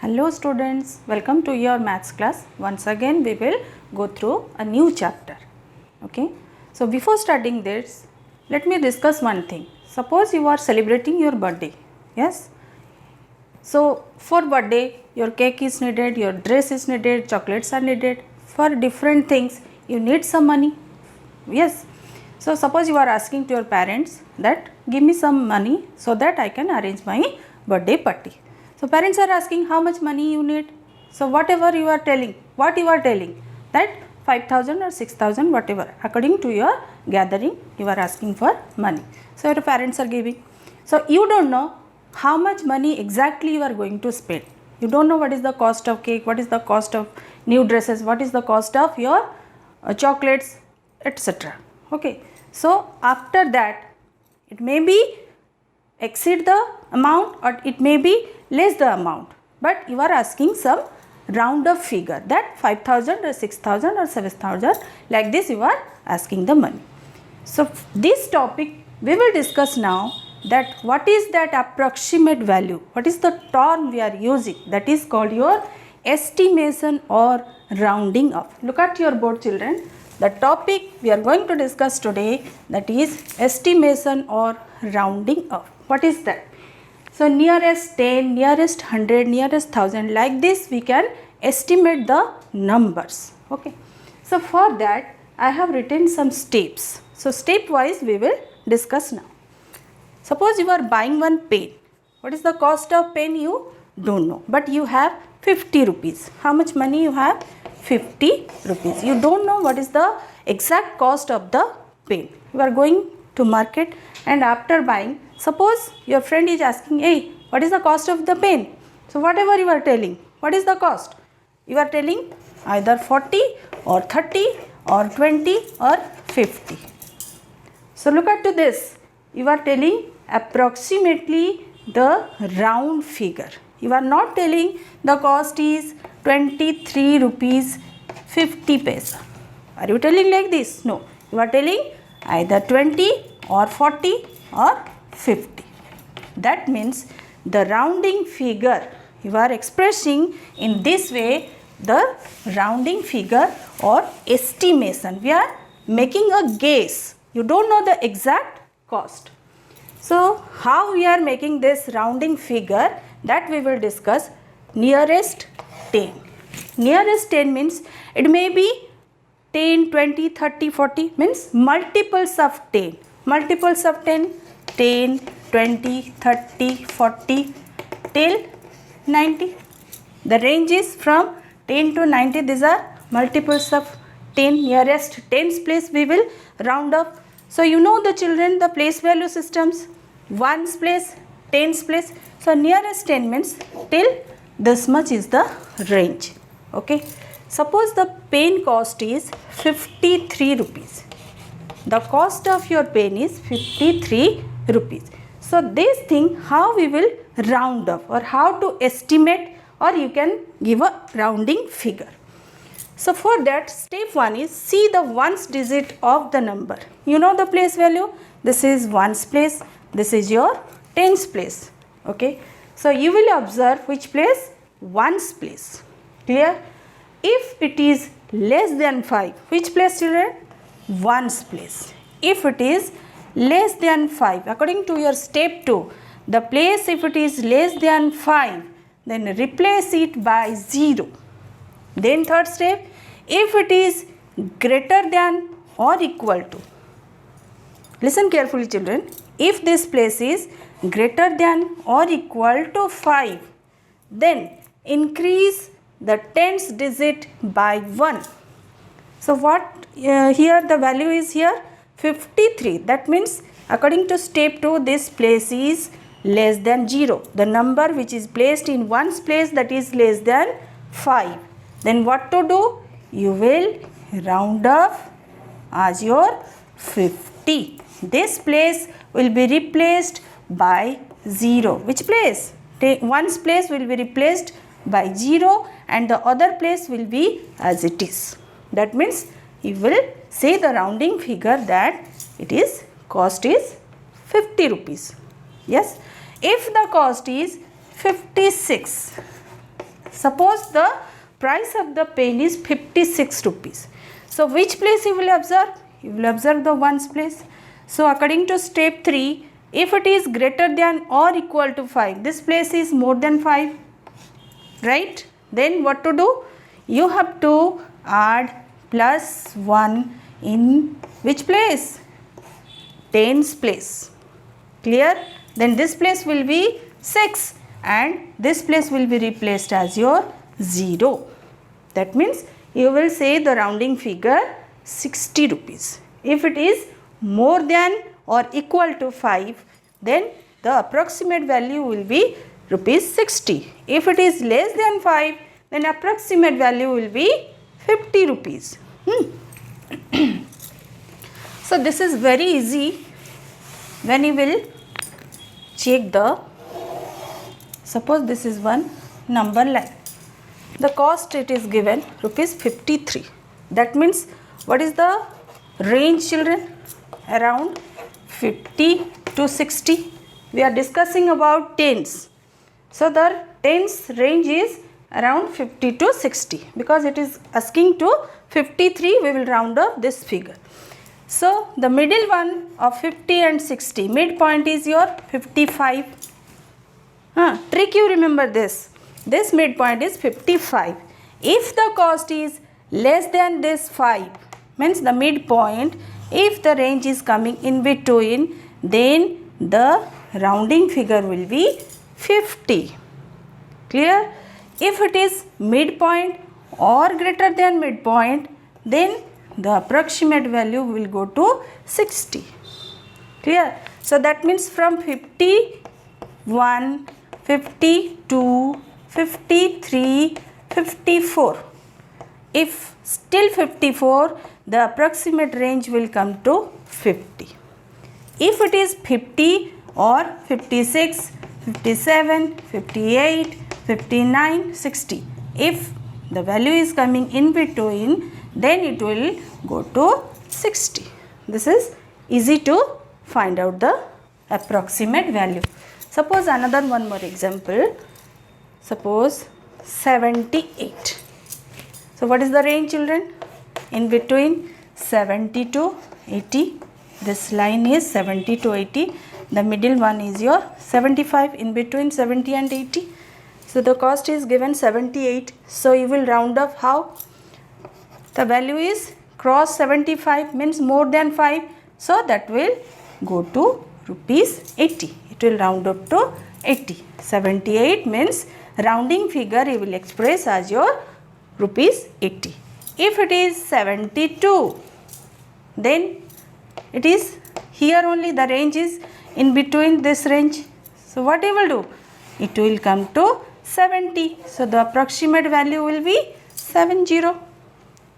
Hello students, welcome to your maths class. Once again we will go through a new chapter. Okay. So before starting this, let me discuss one thing. Suppose you are celebrating your birthday. Yes. So for birthday your cake is needed, your dress is needed, chocolates are needed. For different things you need some money. Yes. So suppose you are asking to your parents that give me some money so that I can arrange my birthday party. So parents are asking how much money you need. So whatever you are telling, that 5,000 or 6,000 whatever according to your gathering you are asking for money. So your parents are giving. So you don't know how much money exactly you are going to spend. You don't know what is the cost of cake, what is the cost of new dresses, what is the cost of your chocolates, etc. Okay. So after that it may be exceed the amount or it may be less the amount, but you are asking some round up figure that 5,000 or 6,000 or 7,000, like this you are asking the money. So this topic we will discuss now, that what is that approximate value, what is the term we are using, that is called your estimation or rounding off. Look at your board children. The topic we are going to discuss today, that is estimation or rounding off. What is that? So nearest 10, nearest 100, nearest 1000, like this we can estimate the numbers. Okay. So for that I have written some steps. So step wise we will discuss now. Suppose you are buying one pen. What is the cost of pen? You don't know, but you have 50 rupees. How much money you have? 50 rupees. You don't know what is the exact cost of the pen. You are going to market and after buying, suppose your friend is asking, hey, what is the cost of the pen? So whatever you are telling, what is the cost? You are telling either 40 or 30 or 20 or 50. So look at to this. You are telling approximately the round figure. You are not telling the cost is 23 rupees 50 paisa. Are you telling like this? No. You are telling either 20 or 40 or 50. That means the rounding figure you are expressing in this way, the rounding figure or estimation. We are making a guess. You don't know the exact cost. So how we are making this rounding figure, that we will discuss. Nearest 10. Nearest 10 means it may be 10, 20, 30, 40, means multiples of 10. Multiples of 10, 10, 20, 30, 40 till 90. The range is from 10 to 90. These are multiples of 10. Nearest tens place we will round up. So you know the children, the place value systems, ones place, tens place. So nearest 10 means till this much is the range. Okay. Suppose the pen cost is 53 rupees. The cost of your pen is 53 rupees. So this thing how we will round up or how to estimate, or you can give a rounding figure. So for that, step 1 is see the ones digit of the number. You know the place value. This is ones place. This is your tens place. Okay. So you will observe which place? Ones place. Clear? If it is less than 5, which place children? Ones place. If it is less than 5, according to your step 2, the place if it is less than 5, then replace it by 0. Then third step, if it is greater than or equal to, listen carefully children, if this place is greater than or equal to 5, then increase the tens digit by 1. So what here the value is here 53. That means according to step 2 this place is less than 0. The number which is placed in ones place, that is less than 5. Then what to do? You will round up as your 50. This place will be replaced by 0. Which place? Ones place will be replaced by 0 and the other place will be as it is. That means you will say the rounding figure that it is cost is 50 rupees. Yes. If the cost is 56, Suppose the price of the pen is 56 rupees. So which place you will observe? You will observe the ones place. So according to step 3, if it is greater than or equal to 5, this place is more than 5, right? Then what to do? You have to add plus 1 in which place? Tens place. Clear? Then this place will be 6 and this place will be replaced as your 0. That means you will say the rounding figure 60 rupees. If it is more than or equal to 5, then the approximate value will be rupees 60. If it is less than 5, then approximate value will be 50 rupees. So this is very easy when you will check the, suppose this is one number line. The cost it is given rupees 53. That means what is the range, children? Around 50 to 60. We are discussing about tens. So the tens range is around 50 to 60. Because it is asking to 53, we will round up this figure. So the middle one of 50 and 60, midpoint is your 55. Trick, you remember this. This midpoint is 55. If the cost is less than this 5, means the midpoint, if the range is coming in between, then the rounding figure will be 50. Clear? If it is midpoint or greater than midpoint, then the approximate value will go to 60. Clear? So that means from 51, 52, 53, 54. If still 54, the approximate range will come to 50. If it is 50 or 56, 57, 58, 59, 60. If the value is coming in between, then it will go to 60. This is easy to find out the approximate value. Suppose another one more example. Suppose 78. So what is the range, children? In between 70 to 80. This line is 70 to 80. The middle one is your 75, in between 70 and 80. So the cost is given 78. So you will round up how? The value is cross 75, means more than 5. So that will go to rupees 80. It will round up to 80. 78 means rounding figure you will express as your rupees 80. If it is 72, then it is here only, the range is in between this range. So what you will do? It will come to 70. So the approximate value will be 70.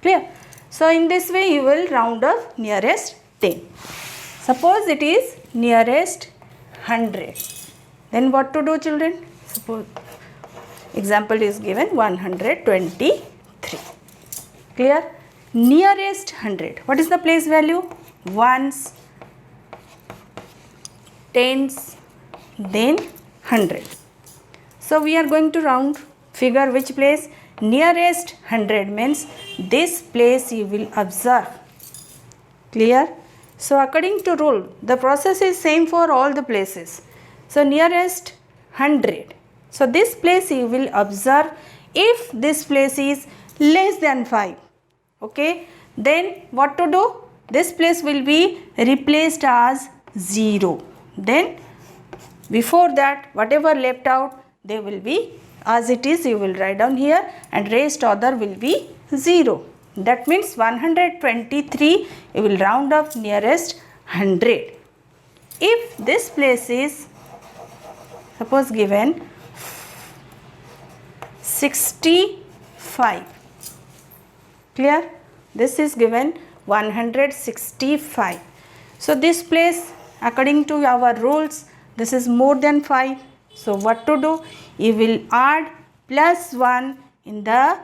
Clear? So in this way you will round up nearest 10. Suppose it is nearest 100. Then what to do, children? Suppose example is given 123. Clear? Nearest 100. What is the place value? Ones, tens, then 100. So we are going to round figure which place? Nearest 100 means this place you will observe. Clear? So according to rule, the process is same for all the places. So nearest 100. So this place you will observe if this place is less than 5. Okay. Then what to do? This place will be replaced as 0. Then before that whatever left out, they will be as it is, you will write down here, and rest other will be 0. That means 123 you will round up nearest 100. If this place is suppose given 65. Clear? This is given 165. So this place according to our rules, this is more than 5. So what to do? You will add plus 1 in the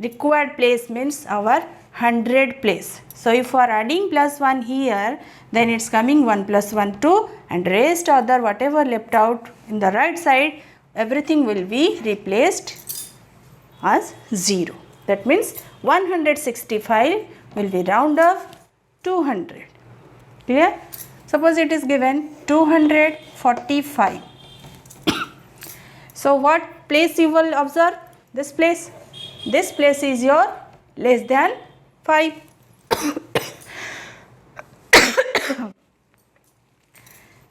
required place, means our 100 place. So if you are adding plus 1 here, then it's coming 1 plus 1 2, and rest other whatever left out in the right side, everything will be replaced as 0. That means 165 will be round off 200. Clear? Suppose it is given 245. So what place you will observe? This place. This place is your less than 5.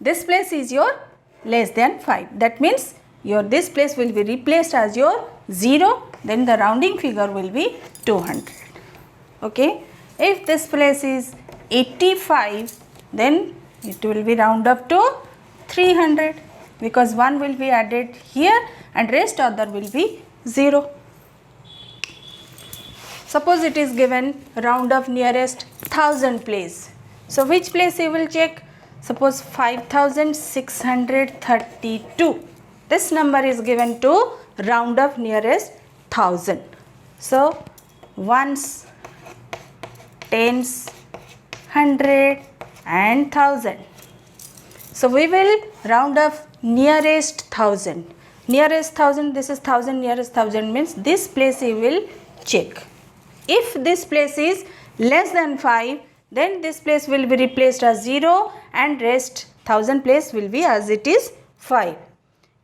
This place is your less than 5. That means your this place will be replaced as your 0. Then the rounding figure will be 200. Okay. If this place is 85, then it will be round up to 300, because 1 will be added here and rest other will be 0. Suppose it is given round of nearest 1000 place. So which place you will check? Suppose 5632. This number is given to round of nearest 1000. So ones, tens, 100 and 1000. So we will round up nearest 1000. Nearest 1000, this is 1000, nearest 1000 means this place you will check. If this place is less than 5, then this place will be replaced as 0 and rest 1000 place will be as it is 5.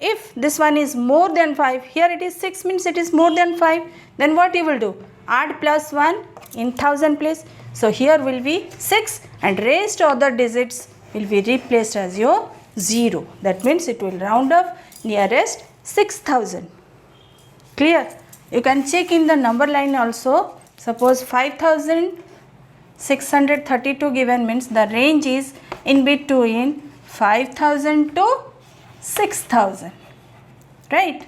If this one is more than 5, here it is 6 means it is more than 5, then what you will do? Add plus 1 in 1000 place. So here will be 6 and rest other digits will be replaced as your 0. That means it will round up nearest 6000. Clear? You can check in the number line also. Suppose 5632 given means the range is in between 5000 to 6000. Right?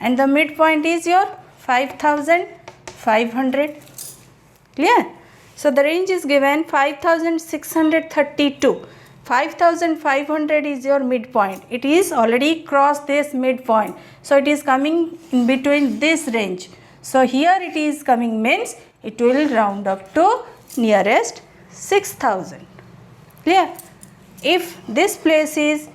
And the midpoint is your 5500. Clear? So the range is given 5632. 5500 is your midpoint. It is already crossed this midpoint. So it is coming in between this range. So here it is coming means it will round up to nearest 6000. Clear? If this place is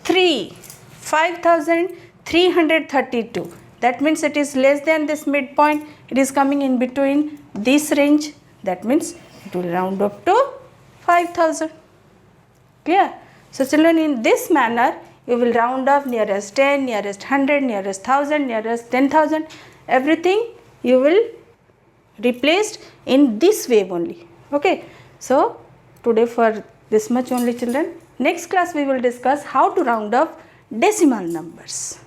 5332, that means it is less than this midpoint. It is coming in between this range. That means it will round up to 5000. Clear? So children, in this manner you will round off nearest 10, nearest 100, nearest 1000, nearest 10,000. Everything you will replaced in this way only. Okay. So today for this much only children. Next class we will discuss how to round off decimal numbers.